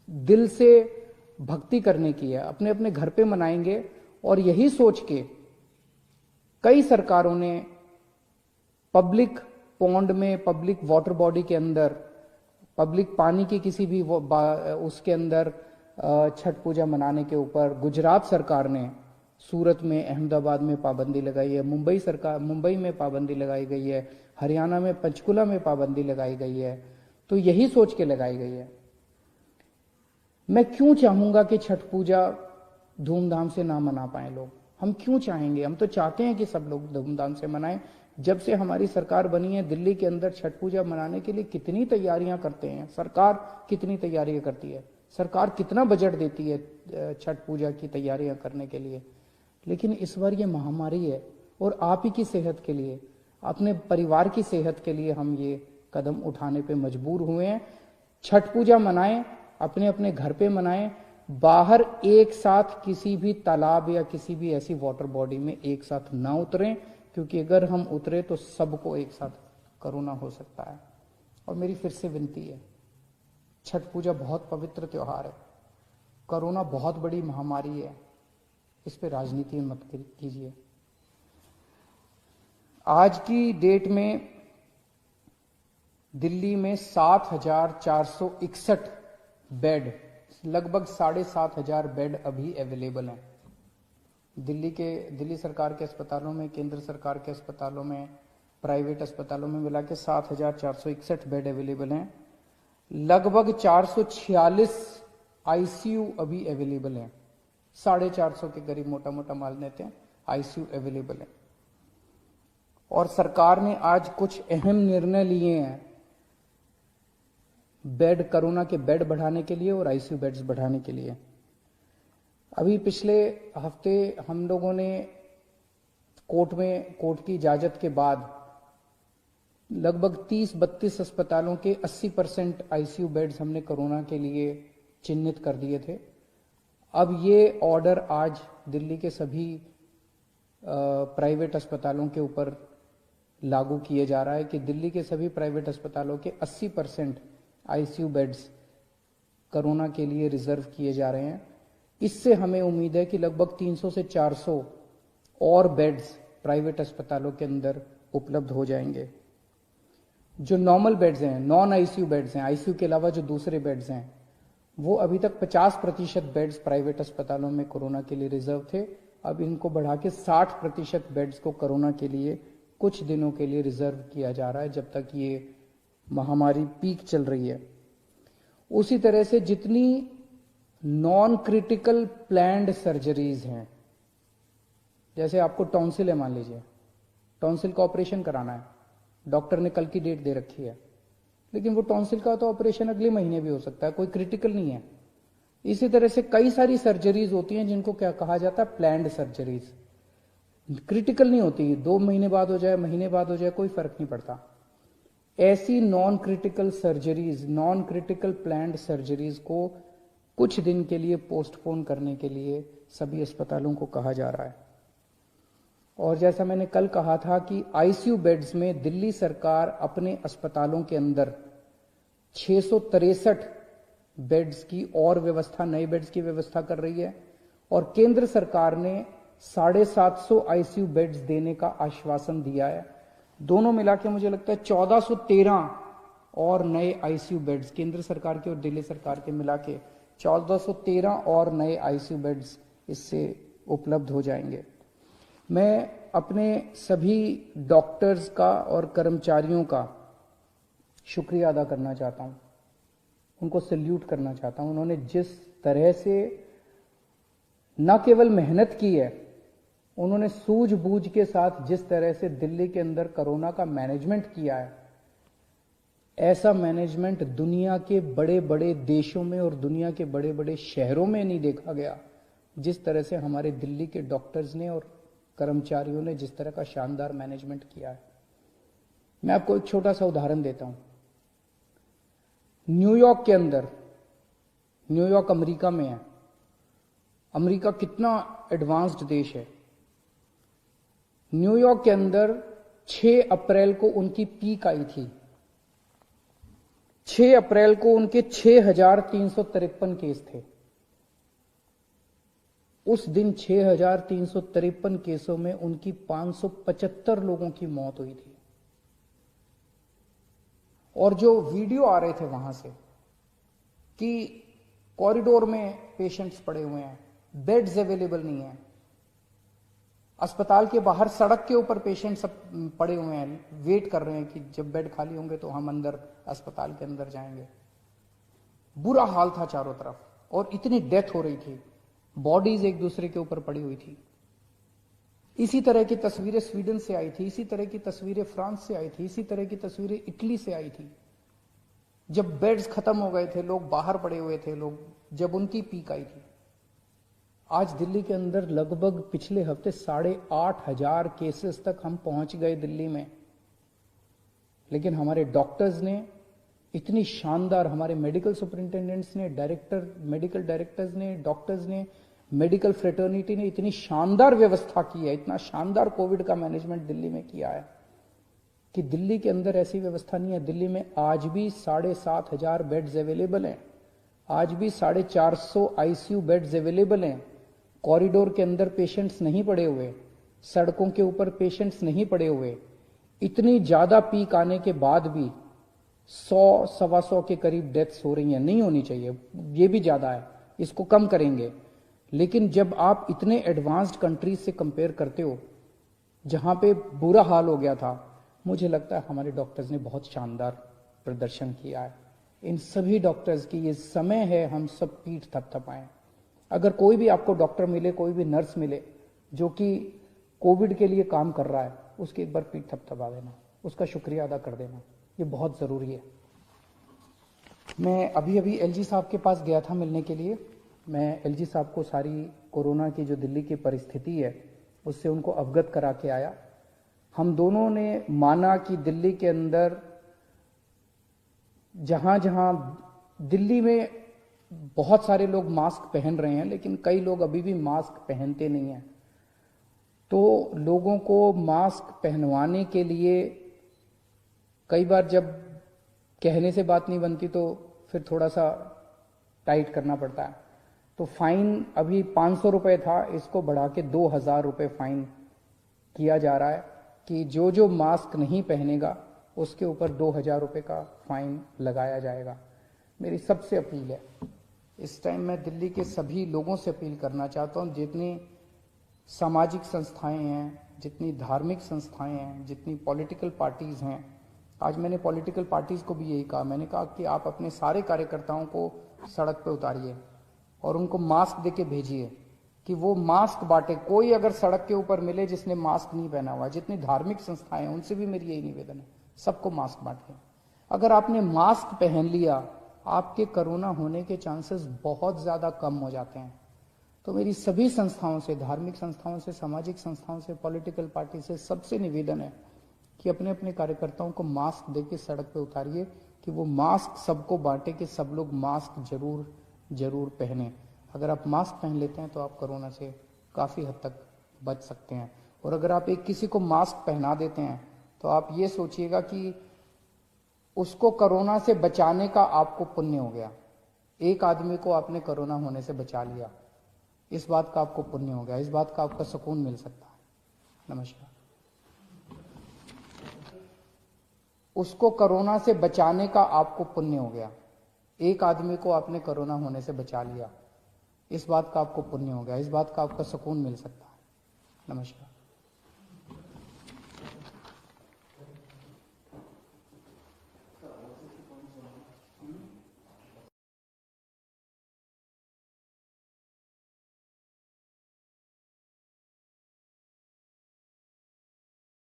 दिल से भक्ति करने की है, अपने अपने घर पे मनाएंगे। और यही सोच के कई सरकारों ने पब्लिक पॉन्ड में, पब्लिक वाटर बॉडी के अंदर, पब्लिक पानी की किसी भी उसके अंदर छठ पूजा मनाने के ऊपर, गुजरात सरकार ने सूरत में, अहमदाबाद में पाबंदी लगाई है, मुंबई में पाबंदी लगाई गई है, हरियाणा में पंचकुला में पाबंदी लगाई गई है। तो यही सोच के लगाई गई है। मैं क्यों चाहूंगा कि छठ पूजा धूमधाम से ना मना पाए लोग? हम क्यों चाहेंगे? हम तो चाहते हैं कि सब लोग धूमधाम से मनाएं। जब से हमारी सरकार बनी है, दिल्ली के अंदर छठ पूजा मनाने के लिए कितनी तैयारियां करते हैं, सरकार कितनी तैयारियां करती है, सरकार कितना बजट देती है छठ पूजा की तैयारियां करने के लिए। लेकिन इस बार ये महामारी है और आप ही की सेहत के लिए, अपने परिवार की सेहत के लिए हम ये कदम उठाने पे मजबूर हुए हैं। छठ पूजा मनाएं, अपने अपने घर पे मनाएं, बाहर एक साथ किसी भी तालाब या किसी भी ऐसी वाटर बॉडी में एक साथ ना उतरें, क्योंकि अगर हम उतरे तो सबको एक साथ कोरोना हो सकता है। और मेरी फिर से विनती है, छठ पूजा बहुत पवित्र त्योहार है, कोरोना बहुत बड़ी महामारी है, इस पे राजनीति मत कीजिए। आज की डेट में दिल्ली में 7,461 बेड, लगभग 7,500 बेड अभी अवेलेबल हैं। दिल्ली सरकार के अस्पतालों में, केंद्र सरकार के अस्पतालों में, प्राइवेट अस्पतालों में मिला के 7,461 बेड अवेलेबल हैं। लगभग 446 आईसीयू अभी अवेलेबल हैं। 450 के करीब मोटा मोटा मान लेते हैं आईसीयू अवेलेबल है। और सरकार ने आज कुछ अहम निर्णय लिए हैं बेड, कोरोना के बेड बढ़ाने के लिए और आईसीयू बेड्स बढ़ाने के लिए। अभी पिछले हफ्ते हम लोगों ने कोर्ट की इजाजत के बाद लगभग 30-32 अस्पतालों के 80% आईसीयू बेड्स हमने कोरोना के लिए चिन्हित कर दिए थे। अब ये ऑर्डर आज दिल्ली के सभी प्राइवेट अस्पतालों के ऊपर लागू किए जा रहा है कि दिल्ली के सभी प्राइवेट अस्पतालों के 80% आईसीयू बेड्स कोरोना के लिए रिजर्व किए जा रहे हैं। इससे हमें उम्मीद है कि लगभग 300 से 400 और बेड्स प्राइवेट अस्पतालों के अंदर उपलब्ध हो जाएंगे। जो नॉर्मल बेड्स हैं, नॉन आईसीयू बेड्स हैं, आईसीयू के अलावा जो दूसरे बेड्स हैं, वो अभी तक 50% बेड्स प्राइवेट अस्पतालों में कोरोना के लिए रिजर्व थे। अब इनको बढ़ा के 60% बेड्स को कोरोना के लिए कुछ दिनों के लिए रिजर्व किया जा रहा है, जब तक ये महामारी पीक चल रही है। उसी तरह से जितनी नॉन क्रिटिकल प्लैंड सर्जरीज हैं, जैसे आपको टॉन्सिल है, मान लीजिए टॉन्सिल का ऑपरेशन कराना है, डॉक्टर ने कल की डेट दे रखी है, लेकिन वो टॉन्सिल का तो ऑपरेशन अगले महीने भी हो सकता है, कोई क्रिटिकल नहीं है। इसी तरह से कई सारी सर्जरीज होती हैं जिनको क्या कहा जाता है, प्लैंड सर्जरीज। क्रिटिकल नहीं होती, 2 महीने बाद हो जाए, महीने बाद हो जाए, कोई फर्क नहीं पड़ता। ऐसी non critical surgeries, non critical planned surgeries को कुछ दिन के लिए पोस्टपोन करने के लिए सभी अस्पतालों को कहा जा रहा है। और जैसा मैंने कल कहा था कि आईसीयू बेड्स में दिल्ली सरकार अपने अस्पतालों के अंदर 663 बेड्स की और व्यवस्था, नए बेड्स की व्यवस्था कर रही है। और केंद्र सरकार ने 750 आईसीयू बेड्स देने का आश्वासन दिया है। दोनों मिला के मुझे लगता है 1413 और नए आईसीयू बेड्स, केंद्र सरकार के और दिल्ली सरकार के मिला के 1413 और नए आईसीयू बेड्स इससे उपलब्ध हो जाएंगे। मैं अपने सभी डॉक्टर्स का और कर्मचारियों का शुक्रिया अदा करना चाहता हूं, उनको सैल्यूट करना चाहता हूं। उन्होंने जिस तरह से न केवल मेहनत की है, उन्होंने सूझबूझ के साथ जिस तरह से दिल्ली के अंदर कोरोना का मैनेजमेंट किया है, ऐसा मैनेजमेंट दुनिया के बड़े बड़े देशों में और दुनिया के बड़े बड़े शहरों में नहीं देखा गया। जिस तरह से हमारे दिल्ली के डॉक्टर्स ने और कर्मचारियों ने जिस तरह का शानदार मैनेजमेंट किया है। मैं आपको एक छोटा सा उदाहरण देता हूं। न्यूयॉर्क के अंदर, न्यूयॉर्क अमेरिका में है, अमेरिका कितना एडवांस्ड देश है। न्यूयॉर्क के अंदर 6 अप्रैल को उनकी पीक आई थी। 6 अप्रैल को उनके 6,353 केस थे। उस दिन 6,353 केसों में उनकी 575 लोगों की मौत हुई थी। और जो वीडियो आ रहे थे वहां से कि कॉरिडोर में पेशेंट्स पड़े हुए हैं, बेड्स अवेलेबल नहीं है, अस्पताल के बाहर सड़क के ऊपर पेशेंट सब पड़े हुए हैं, वेट कर रहे हैं कि जब बेड खाली होंगे तो हम अंदर अस्पताल के अंदर जाएंगे। बुरा हाल था चारों तरफ और इतनी डेथ हो रही थी, बॉडीज एक दूसरे के ऊपर पड़ी हुई थी। इसी तरह की तस्वीरें स्वीडन से आई थी, इसी तरह की तस्वीरें फ्रांस से आई थी, इसी तरह की तस्वीरें इटली से आई थी। जब बेड्स खत्म हो गए थे, लोग बाहर पड़े हुए थे, लोग जब उनकी पीक आई थी। आज दिल्ली के अंदर लगभग पिछले हफ्ते 8,500 केसेस तक हम पहुंच गए दिल्ली में। लेकिन हमारे डॉक्टर्स ने इतनी शानदार, हमारे मेडिकल सुपरिंटेंडेंट्स ने, मेडिकल डायरेक्टर्स ने, डॉक्टर्स ने, मेडिकल फ्रेटर्निटी ने इतनी शानदार व्यवस्था की है, इतना शानदार कोविड का मैनेजमेंट दिल्ली में किया है कि दिल्ली के अंदर ऐसी व्यवस्था नहीं है। दिल्ली में आज भी 7,500 बेड्स अवेलेबल हैं, आज भी 450 आईसीयू बेड्स अवेलेबल हैं। कॉरिडोर के अंदर पेशेंट्स नहीं पड़े हुए, सड़कों के ऊपर पेशेंट्स नहीं पड़े हुए। इतनी ज्यादा पीक आने के बाद भी 100-125 के करीब डेथ्स हो रही हैं। नहीं होनी चाहिए, ये भी ज्यादा है, इसको कम करेंगे। लेकिन जब आप इतने एडवांस्ड कंट्रीज से कंपेयर करते हो जहां पे बुरा हाल हो गया था, मुझे लगता है हमारे डॉक्टर्स ने बहुत शानदार प्रदर्शन किया है। इन सभी डॉक्टर्स की ये समय है हम सब पीठ थपथपाएं। अगर कोई भी आपको डॉक्टर मिले, कोई भी नर्स मिले जो कि कोविड के लिए काम कर रहा है, उसकी एक बार पीठ थपथपा देना, उसका शुक्रिया अदा कर देना, ये बहुत जरूरी है। मैं अभी एलजी साहब के पास गया था मिलने के लिए। मैं एलजी साहब को सारी कोरोना की जो दिल्ली की परिस्थिति है उससे उनको अवगत करा के आया। हम दोनों ने माना कि दिल्ली के अंदर जहां जहां दिल्ली में बहुत सारे लोग मास्क पहन रहे हैं, लेकिन कई लोग अभी भी मास्क पहनते नहीं हैं, तो लोगों को मास्क पहनवाने के लिए कई बार जब कहने से बात नहीं बनती तो फिर थोड़ा सा टाइट करना पड़ता है। तो फाइन अभी 500 रुपए था, इसको बढ़ा के 2,000 रुपए फाइन किया जा रहा है कि जो जो मास्क नहीं पहनेगा उसके ऊपर 2,000 रुपए का फाइन लगाया जाएगा। मेरी सबसे अपील है, इस टाइम मैं दिल्ली के सभी लोगों से अपील करना चाहता हूं, जितनी सामाजिक संस्थाएं हैं, जितनी धार्मिक संस्थाएं हैं, जितनी पॉलिटिकल पार्टीज हैं। आज मैंने पॉलिटिकल पार्टीज को भी यही कहा, मैंने कहा कि आप अपने सारे कार्यकर्ताओं को सड़क पे उतारिए और उनको मास्क देके भेजिए कि वो मास्क बांटे। कोई अगर सड़क के ऊपर मिले जिसने मास्क नहीं पहना हुआ, जितनी धार्मिक संस्थाएं हैं उनसे भी मेरी यही निवेदन है, सबको मास्क बांटिए। अगर आपने मास्क पहन लिया, आपके कोरोना होने के चांसेस बहुत ज्यादा कम हो जाते हैं। तो मेरी सभी संस्थाओं से, धार्मिक संस्थाओं से, सामाजिक संस्थाओं से, पॉलिटिकल पार्टी से सबसे निवेदन है कि अपने अपने कार्यकर्ताओं को मास्क देके सड़क पे उतारिए कि वो मास्क सबको बांटे कि सब लोग मास्क जरूर पहने। अगर आप मास्क पहन लेते हैं तो आप कोरोना से काफी हद तक बच सकते हैं। और अगर आप एक किसी को मास्क पहना देते हैं तो आप ये सोचिएगा कि उसको कोरोना से बचाने का आपको पुण्य हो गया। एक आदमी को आपने कोरोना होने से बचा लिया, इस बात का आपको पुण्य हो गया, इस बात का आपका सुकून मिल सकता है। नमस्कार। उसको कोरोना से बचाने का आपको पुण्य हो गया, एक आदमी को आपने कोरोना होने से बचा लिया, इस बात का आपको पुण्य हो गया, इस बात का आपका सुकून मिल सकता है। नमस्कार।